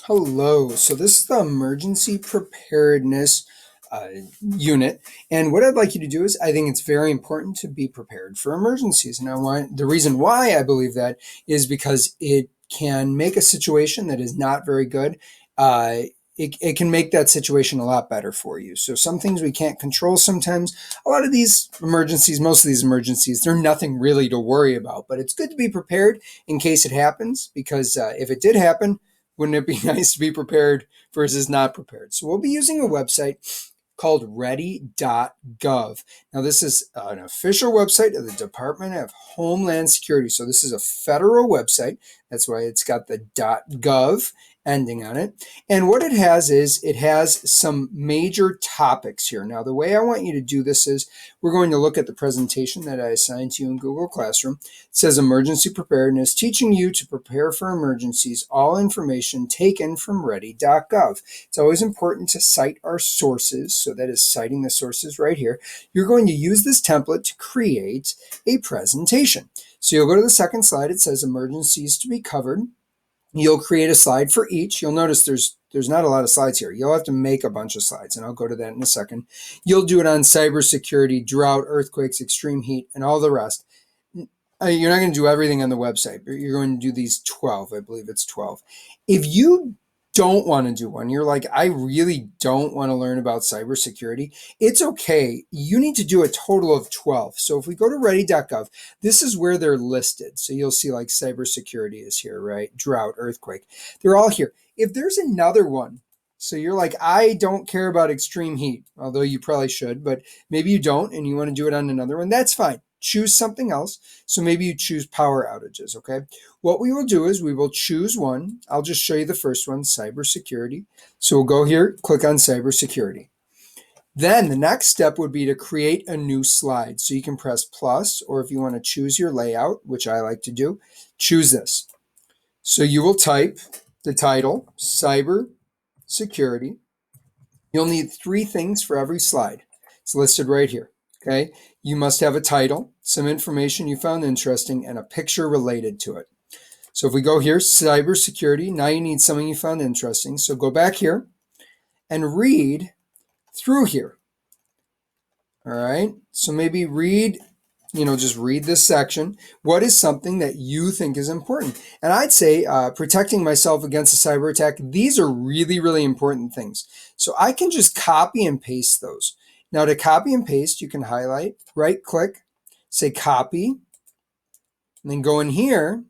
Hello. So this is the Emergency Preparedness uh, unit, and what I'd like you to do is, I think it's very important to be prepared for emergencies. And the reason why I believe that is because it can make a situation that is not very good. Uh, it can make that situation a lot better for you. So some things we can't control sometimes. A lot of these emergencies, most of these emergencies, they're nothing really to worry about. But it's good to be prepared in case it happens, because if it did happen, wouldn't it be nice to be prepared versus not prepared? So we'll be using a website called Ready.gov. Now, this is an official website of the Department of Homeland Security. So this is a federal website. That's why it's got the .gov ending on it. And what it has is it has some major topics here. Now, the way I want you to do this is we're going to look at the presentation that I assigned to you in Google Classroom. It says Emergency Preparedness, teaching you to prepare for emergencies, all information taken from Ready.gov. It's always important to cite our sources. So that is citing the sources right here. You're going to use this template to create a presentation. So you'll go to the second slide. It says Emergencies to Be Covered. You'll create a slide for each. You'll notice there's not a lot of slides here. You'll have to make a bunch of slides, and I'll go to that in a second. You'll do it on cybersecurity, drought, earthquakes, extreme heat, and all the rest. You're not going to do everything on the website, but you're going to do these 12. I believe it's 12. If you don't want to do one, you're like, I really don't want to learn about cybersecurity, it's okay. You need to do a total of 12. So if we go to ready.gov, this is where they're listed. So you'll see like cybersecurity is here, right? Drought, earthquake, they're all here. If there's another one, so you're like, I don't care about extreme heat, although you probably should, but maybe you don't and you want to do it on another one, that's fine. Choose something else. So maybe you choose power outages, okay? What we will do is we will choose one. I'll just show you the first one, cybersecurity. So we'll go here, click on cybersecurity. Then the next step would be to create a new slide. So you can press plus, or if you want to choose your layout, which I like to do, choose this. So you will type the title, cybersecurity. You'll need 3 things for every slide. It's listed right here. Okay, you must have a title, some information you found interesting, and a picture related to it. So if we go here, cybersecurity, now you need something you found interesting. So go back here and read through here. All right, so maybe just read this section. What is something that you think is important? And I'd say protecting myself against a cyber attack, these are really, really important things. So I can just copy and paste those. Now to copy and paste, you can highlight, right click, say copy, and then go in here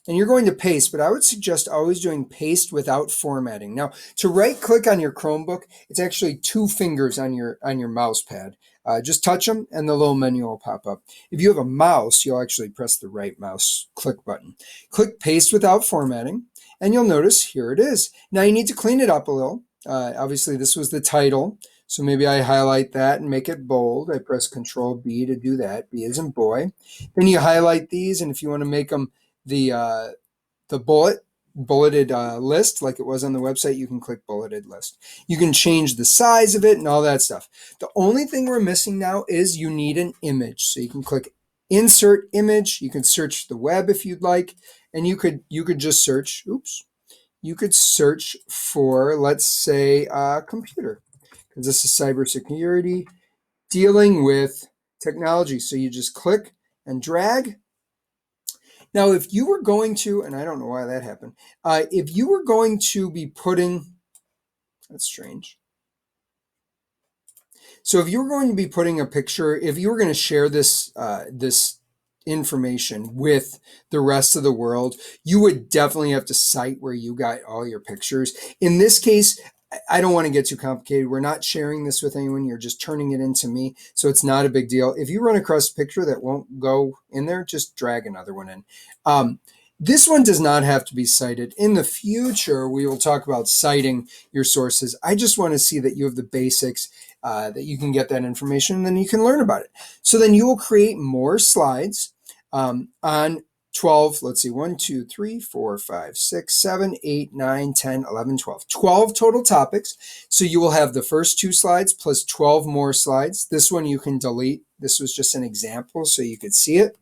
and you're going to paste, but I would suggest always doing paste without formatting. Now to right click on your Chromebook, it's actually 2 fingers on your mouse pad. Just touch them and the little menu will pop up. If you have a mouse, you'll actually press the right mouse click button. Click paste without formatting and you'll notice here it is. Now you need to clean it up a little. Obviously this was the title. So maybe I highlight that and make it bold. I press Control B to do that. B as in boy. Then you highlight these, and if you want to make them the bulleted list like it was on the website, you can click bulleted list. You can change the size of it and all that stuff. The only thing we're missing now is you need an image. So you can click Insert Image. You can search the web if you'd like, and you could just search. You could search for, let's say, computer. This is cybersecurity dealing with technology. So you just click and drag. Now, if you were going to, and I don't know why that happened, if you were going to be putting, that's strange. So if you were going to be putting a picture, if you were going to share this information with the rest of the world, you would definitely have to cite where you got all your pictures. In this case, I don't want to get too complicated. We're not sharing this with anyone. You're just turning it into me. So it's not a big deal. If you run across a picture that won't go in there, just drag another one in. This one does not have to be cited. In the future, we will talk about citing your sources. I just want to see that you have the basics, that you can get that information, and then you can learn about it. So then you will create more slides on 12, let's see, 1, 2, 3, 4, 5, 6, 7, 8, 9, 10, 11, 12. 12 total topics. So you will have the first 2 slides plus 12 more slides. This one you can delete. This was just an example so you could see it.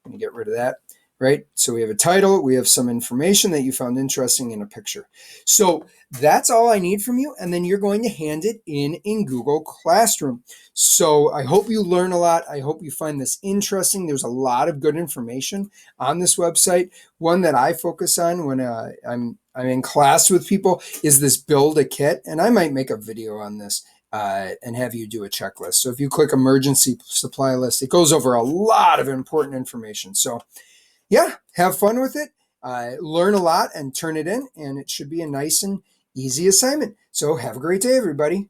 I'm going to get rid of that. right? So we have a title, we have some information that you found interesting in a picture. So that's all I need from you. And then you're going to hand it in Google Classroom. So I hope you learn a lot. I hope you find this interesting. There's a lot of good information on this website. One that I focus on when I'm in class with people is this build a kit. And I might make a video on this. And have you do a checklist. So if you click emergency supply list, it goes over a lot of important information. So yeah, have fun with it. Learn a lot and turn it in, and it should be a nice and easy assignment. So have a great day, everybody.